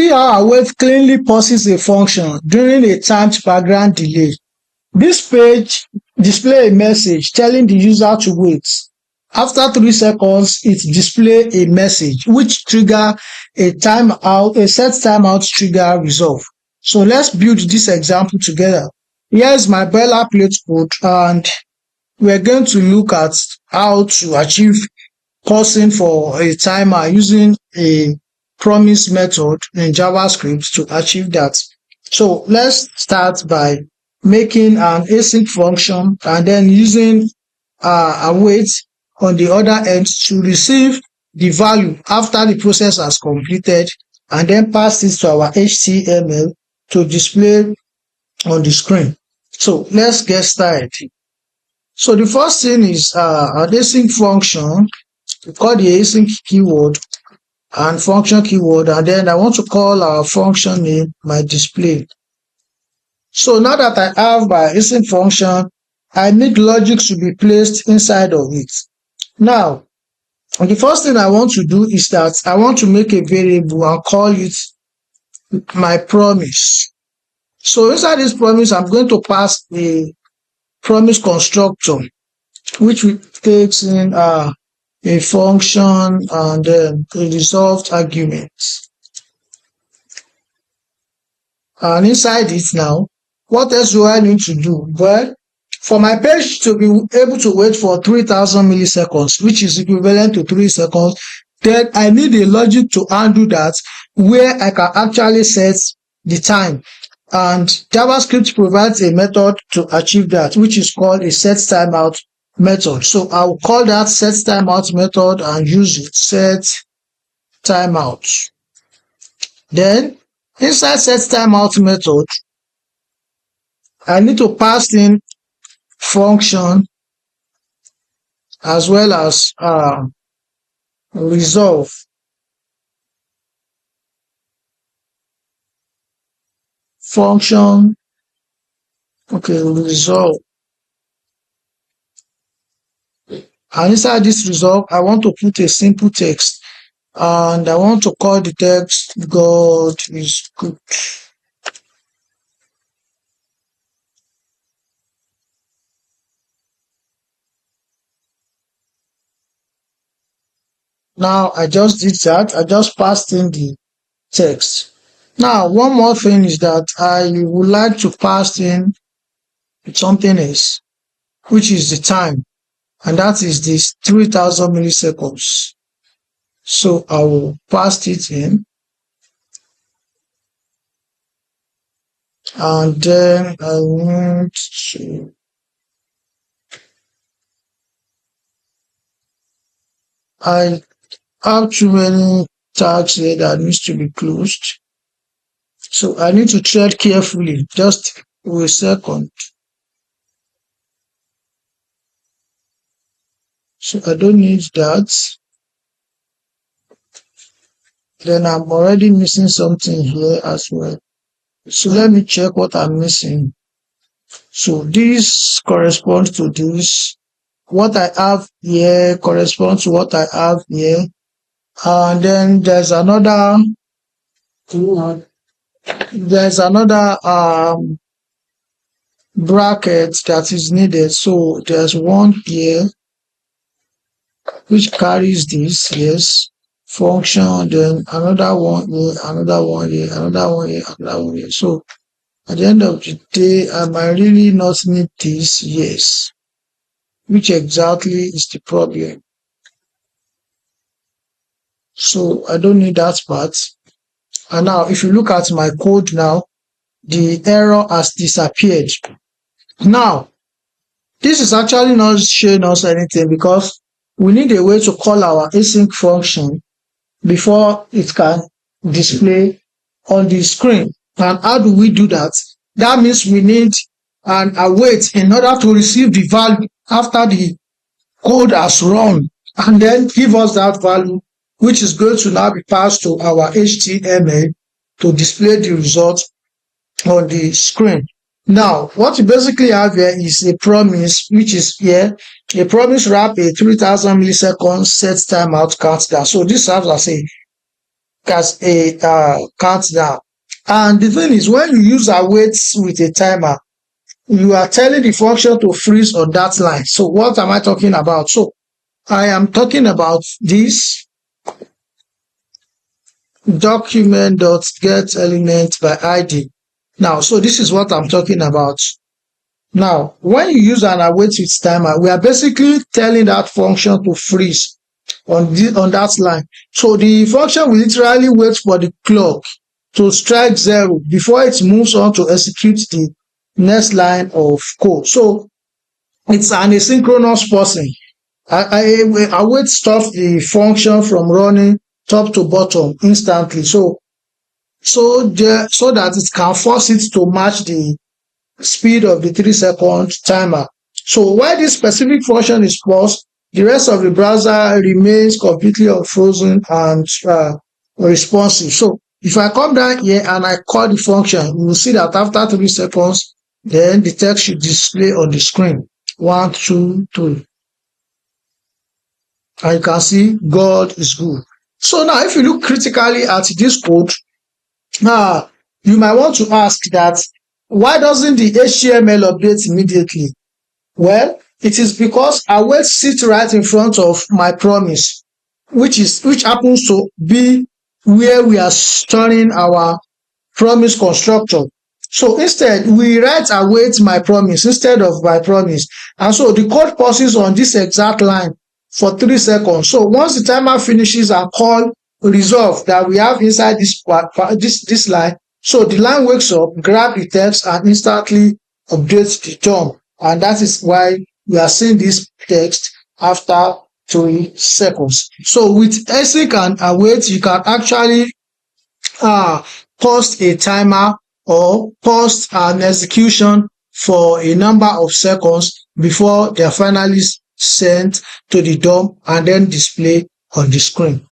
See how await cleanly pauses a function during a timed background delay. This page displays a message telling the user to wait. After 3 seconds, it displays a message which trigger a timeout, a set timeout trigger resolve. So let's build this example together. Here's my boilerplate code, and we're going to look at how to achieve pausing for a timer using a promise method in JavaScript to achieve that. So let's start by making an async function and then using await on the other end to receive the value after the process has completed, and then pass it to our HTML to display on the screen. So let's get started. So the first thing is an async function. We call the async keyword and function keyword, and then I want to call our function name my display. So now that I have my async function, I need logic to be placed inside of it. Now, the first thing I want to do is that I want to make a variable and call it my promise. So inside this promise, I'm going to pass a promise constructor, which takes in a function and then a resolved argument. And inside it now, what else do I need to do? Well, for my page to be able to wait for 3000 milliseconds, which is equivalent to 3 seconds, then I need a logic to handle that where I can actually set the time. And JavaScript provides a method to achieve that, which is called a set timeout method. So I'll call that set timeout method and use it, set timeout. Then inside set timeout method, I need to pass in function as well as resolve. Function, okay, resolve. And inside this resolve, I want to put a simple text, and I want to call the text God is good. Now I just did that. I just passed in the text. Now one more thing is that I would like to pass in something else, which is the time, and that is this 3000 milliseconds. So I will pass it in, and then I want to I have too many tags here that needs to be closed. So I need to tread carefully, just for a second. So I don't need that. Then I'm already missing something here as well. So let me check what I'm missing. So this corresponds to this. What I have here corresponds to what I have here. And then there's another bracket that is needed. So there's one here which carries this, yes, function, then another one here, another one here, another one here, another one here. So at the end of the day, I might really not need this, yes. Which exactly is the problem? So I don't need that part. And now if you look at my code now, the error has disappeared. Now, this is actually not showing us anything because we need a way to call our async function before it can display on the screen. And how do we do that? That means we need an await in order to receive the value after the code has run, and then give us that value, which is going to now be passed to our HTML to display the result on the screen. Now, what you basically have here is a promise, which is here, a promise wrap a 3000 milliseconds set timeout countdown. So this serves as a as a countdown. And the thing is, when you use await with a timer, you are telling the function to freeze on that line. So what am I talking about? So I am talking about this document.getElement by ID. Now, so this is what I'm talking about. Now, when you use an await with timer, we are basically telling that function to freeze on that line. So the function will literally wait for the clock to strike 0 before it moves on to execute the next line of code. So it's an asynchronous person. Await stops the function from running top to bottom instantly. So that it can force it to match the speed of the 3-second timer. So while this specific function is paused, the rest of the browser remains completely unfrozen and responsive. So if I come down here and I call the function, you will see that after 3 seconds, then the text should display on the screen. 1, 2, 3. And you can see God is good. So now if you look critically at this code, you might want to ask that why doesn't the HTML update immediately? Well, it is because await sits right in front of my promise, which happens to be where we are storing our promise constructor. So instead, we write await my promise instead of my promise. And so the code pauses on this exact line for 3 seconds. So once the timer finishes and call resolve that we have inside this line, so the line wakes up, grab the text, and instantly updates the DOM. And that is why we are seeing this text after 3 seconds. So with async and await, you can actually pause a timer or pause an execution for a number of seconds before they are finally sent to the DOM and then display on the screen.